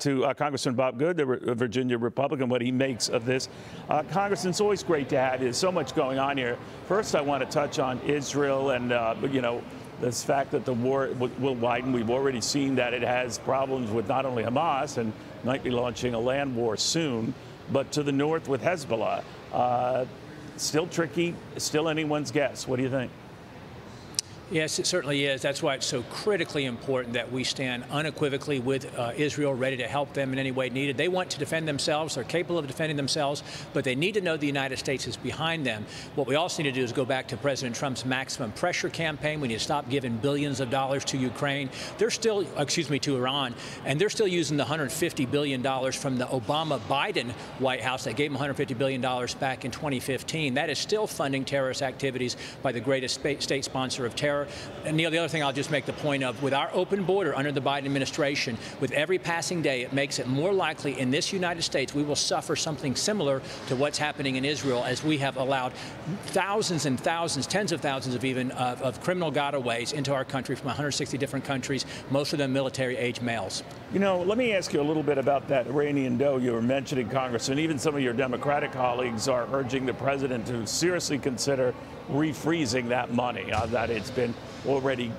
to Congressman Bob Good, the Virginia Republican, what he makes of this. Congressman, it's always great to have you. There's so much going on here. First, I want to touch on Israel and, you know, this fact that the war will widen. We've already seen that it has problems with not only Hamas and might be launching a land war soon, but to the north with Hezbollah. Still tricky, still anyone's guess. What do you think? Yes, it certainly is. That's why it's so critically important that we stand unequivocally with Israel, ready to help them in any way needed. They want to defend themselves. They're capable of defending themselves, but they need to know the United States is behind them. What we also need to do is go back to President Trump's maximum pressure campaign. We need to stop giving billions of dollars to Ukraine. They're still, to Iran, and they're still using the $150 billion from the Obama-Biden White House that gave them $150 billion back in 2015. That is still funding terrorist activities by the greatest state sponsor of terror. And Neil, the other thing I'll just make the point of, with our open border under the Biden administration, with every passing day, it makes it more likely in this United States we will suffer something similar to what's happening in Israel, as we have allowed thousands and thousands, tens of thousands of even, of criminal gotaways into our country from 160 different countries, most of them military-age males. You know, let me ask you a little bit about that Iranian dough you were mentioning, Congressman. Even some of your Democratic colleagues are urging the president to seriously consider refreezing that money, that it's been already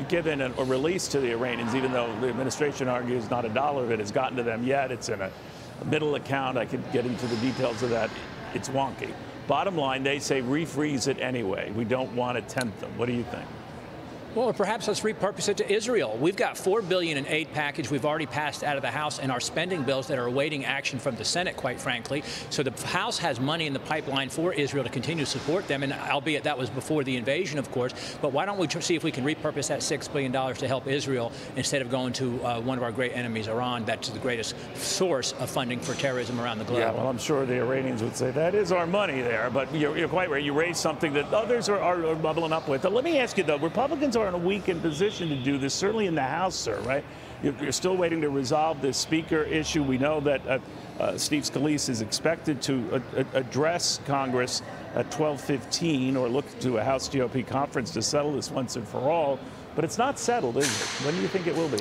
given or released to the Iranians, even though the administration argues not a dollar of it has gotten to them yet. It's in a middle account. I could get into the details of that. It's wonky. Bottom line, they say refreeze it anyway. We don't want to tempt them. What do you think? Well, perhaps let's repurpose it to Israel. We've got $4 billion in aid package we've already passed out of the House, and our spending bills that are awaiting action from the Senate, quite frankly. So the House has money in the pipeline for Israel to continue to support them, and albeit that was before the invasion, of course. But why don't we see if we can repurpose that $6 billion to help Israel instead of going to one of our great enemies, Iran, that's the greatest source of funding for terrorism around the globe. Yeah, well, I'm sure the Iranians would say that is our money there, but you're quite right. You raised something that others are bubbling up with. But let me ask you, though, Republicans are in a weakened position to do this, certainly in the House, sir, right? You're still waiting to resolve this speaker issue. We know that Steve Scalise is expected to address Congress at 12:15 or look to a House GOP conference to settle this once and for all. But it's not settled, is it? When do you think it will be?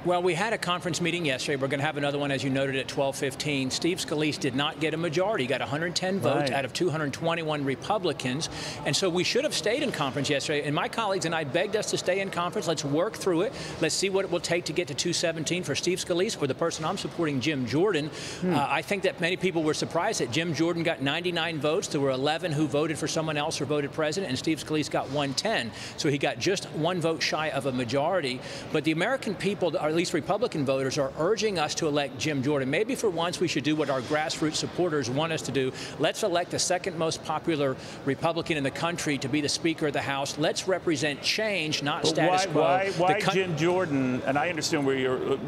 Well, we had a conference meeting yesterday. We're going to have another one, as you noted, at 12:15. Steve Scalise did not get a majority. He got 110 votes out of 221 Republicans. And so we should have stayed in conference yesterday. And my colleagues and I begged us to stay in conference. Let's work through it. Let's see what it will take to get to 217 for Steve Scalise. For the person I'm supporting, Jim Jordan, I think that many people were surprised that Jim Jordan got 99 votes. There were 11 who voted for someone else or voted president, and Steve Scalise got 110. So he got just one vote shy of a majority. But the American people, or at least Republican voters, are urging us to elect Jim Jordan. Maybe for once we should do what our grassroots supporters want us to do. Let's elect the second most popular Republican in the country to be the Speaker of the House. Let's represent change, not status quo. Why Jim Jordan? And I understand where your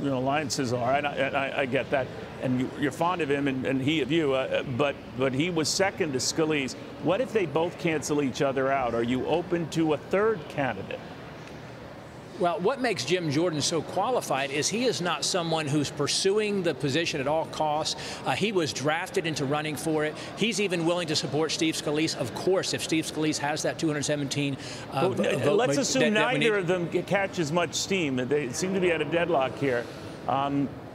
alliances are, and I get that. And you're fond of him, and he of you, but he was second to Scalise. What if they both cancel each other out? Are you open to a third candidate? Well, what makes Jim Jordan so qualified is he is not someone who's pursuing the position at all costs. He was drafted into running for it. He's even willing to support Steve Scalise, of course, if Steve Scalise has that 217 vote. Let's assume neither of them catches much steam. They seem to be at a deadlock here.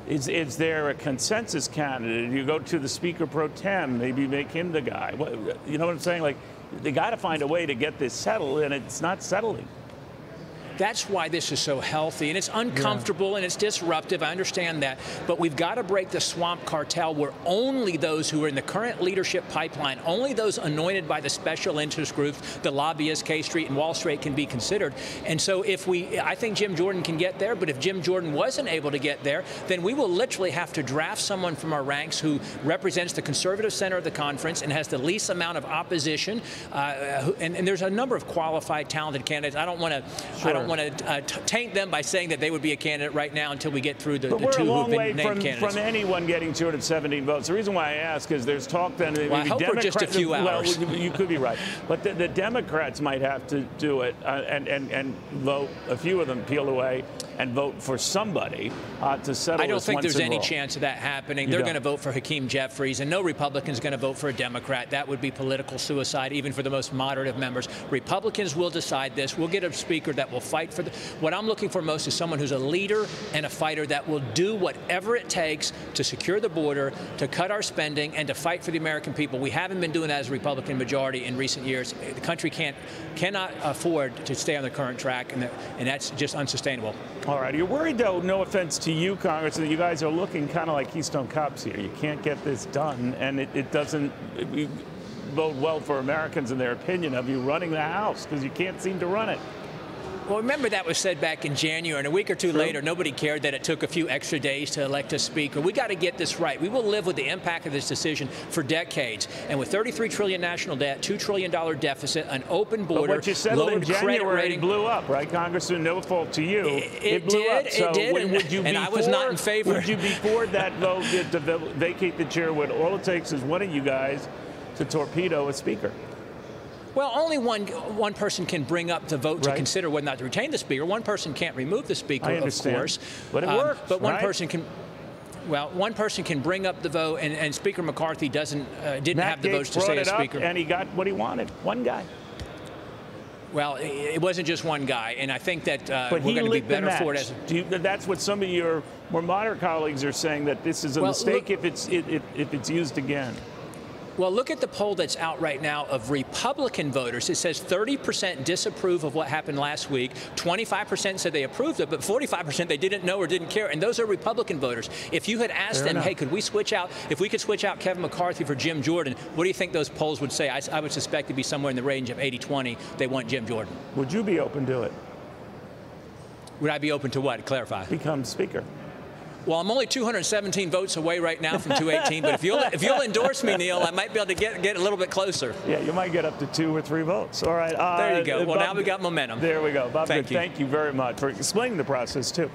Is there a consensus candidate? You go to the Speaker pro tem, maybe make him the guy. You know what I'm saying? Like, they got to find a way to get this settled, and it's not settling. That's why this is so healthy, and it's uncomfortable and it's disruptive. I understand that, but we've got to break the swamp cartel where only those who are in the current leadership pipeline, only those anointed by the special interest groups, the lobbyists, K Street and Wall Street, can be considered. And so I think Jim Jordan can get there, but if Jim Jordan wasn't able to get there, then we will literally have to draft someone from our ranks who represents the conservative center of the conference and has the least amount of opposition. And there's a number of qualified, talented candidates. I don't want to taint them by saying that they would be a candidate right now until we get through the two who've been named candidates. From anyone getting 217 votes. The reason why I ask is there's talk then that I hope for just a few hours. Well, you could be right, but the Democrats might have to do it and vote. A few of them peel away and vote for somebody to settle. I don't think there's any roll. chance of that happening. They're going to vote for Hakeem Jeffries, and no Republican's going to vote for a Democrat. That would be political suicide, even for the most moderate of members. Republicans will decide this. We'll get a speaker that will fight for what I'm looking for most is someone who's a leader and a fighter that will do whatever it takes to secure the border, to cut our spending, and to fight for the American people. We haven't been doing that as a Republican majority in recent years. The country cannot afford to stay on the current track, and that's just unsustainable. All right. You're worried, though, no offense to you, Congressman, that you guys are looking kind of like Keystone Cops here. You can't get this done, and it doesn't bode well for Americans in their opinion of you running the House, because you can't seem to run it. Well, remember that was said back in January, and a week or two later, nobody cared that it took a few extra days to elect a speaker. We got to get this right. We will live with the impact of this decision for decades. And with $33 trillion national debt, $2 trillion deficit, an open border, but what you settled in January blew up, right, Congressman? No fault to you. It blew up. So it did. Would you and I was not in favor. Would you be for that vote to vacate the chair when all it takes is one of you guys to torpedo a speaker? Well, only one person can bring up the vote to consider whether or not to retain the speaker. One person can't remove the speaker, of course. But it works, but one person can. Well, one person can bring up the vote, and Speaker McCarthy didn't have the votes to stay as speaker. And he got what he wanted. One guy. Well, it wasn't just one guy, and I think that we're going to be better for it. That's what some of your more moderate colleagues are saying, that this is a mistake if it's used again. Well, look at the poll that's out right now of Republican voters. It says 30% disapprove of what happened last week. 25% said they approved of it, but 45% they didn't know or didn't care. And those are Republican voters. If you had asked them, hey, could we switch out, if we could switch out Kevin McCarthy for Jim Jordan, what do you think those polls would say? I would suspect it'd be somewhere in the range of 80-20. They want Jim Jordan. Would you be open to it? Would I be open to what? Clarify. Become speaker. Well, I'm only 217 votes away right now from 218, but if you'll endorse me, Neil, I might be able to get a little bit closer. Yeah, you might get up to 2 or 3 votes. All right. There you go. Well, Bob, now we got momentum. There we go. Bob, thank you very much for explaining the process, too.